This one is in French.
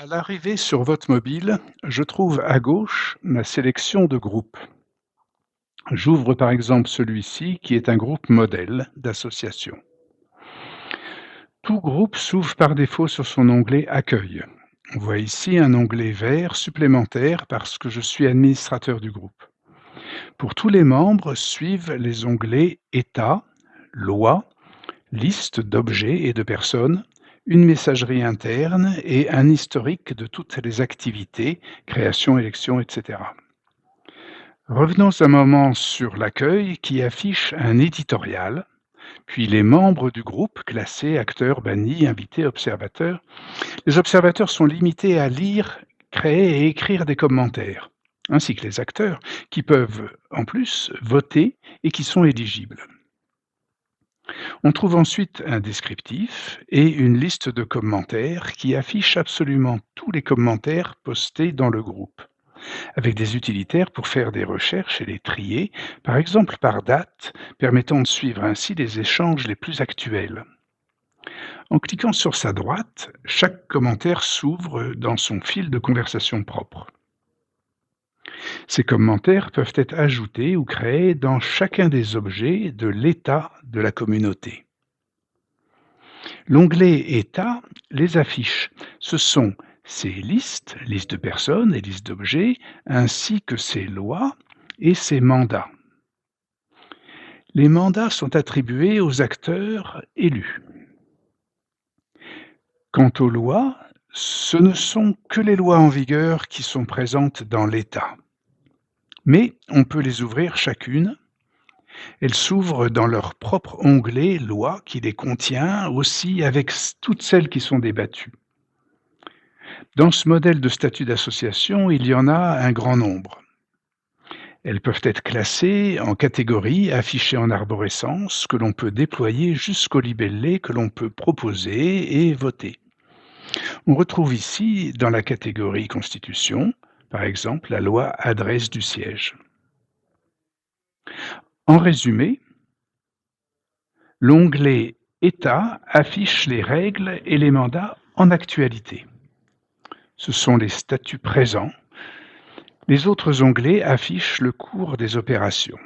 À l'arrivée sur votre mobile, je trouve à gauche ma sélection de groupes. J'ouvre par exemple celui-ci qui est un groupe modèle d'association. Tout groupe s'ouvre par défaut sur son onglet Accueil. On voit ici un onglet vert supplémentaire parce que je suis administrateur du groupe. Pour tous les membres suivent les onglets État, Loi, Liste d'objets et de personnes, une messagerie interne et un historique de toutes les activités, création, élection, etc. Revenons un moment sur l'accueil qui affiche un éditorial, puis les membres du groupe classés acteurs, bannis, invités, observateurs. Les observateurs sont limités à lire, créer et écrire des commentaires, ainsi que les acteurs qui peuvent en plus voter et qui sont éligibles. On trouve ensuite un descriptif et une liste de commentaires qui affiche absolument tous les commentaires postés dans le groupe, avec des utilitaires pour faire des recherches et les trier, par exemple par date, permettant de suivre ainsi les échanges les plus actuels. En cliquant sur sa droite, chaque commentaire s'ouvre dans son fil de conversation propre. Ces commentaires peuvent être ajoutés ou créés dans chacun des objets de l'état de la communauté. L'onglet État les affiche. Ce sont ces listes, listes de personnes et listes d'objets, ainsi que ces lois et ces mandats. Les mandats sont attribués aux acteurs élus. Quant aux lois, ce ne sont que les lois en vigueur qui sont présentes dans l'État. Mais on peut les ouvrir chacune. Elles s'ouvrent dans leur propre onglet loi qui les contient aussi avec toutes celles qui sont débattues. Dans ce modèle de statut d'association, il y en a un grand nombre. Elles peuvent être classées en catégories affichées en arborescence que l'on peut déployer jusqu'au libellé que l'on peut proposer et voter. On retrouve ici, dans la catégorie Constitution, par exemple, la loi adresse du siège. En résumé, l'onglet État affiche les règles et les mandats en actualité. Ce sont les statuts présents. Les autres onglets affichent le cours des opérations.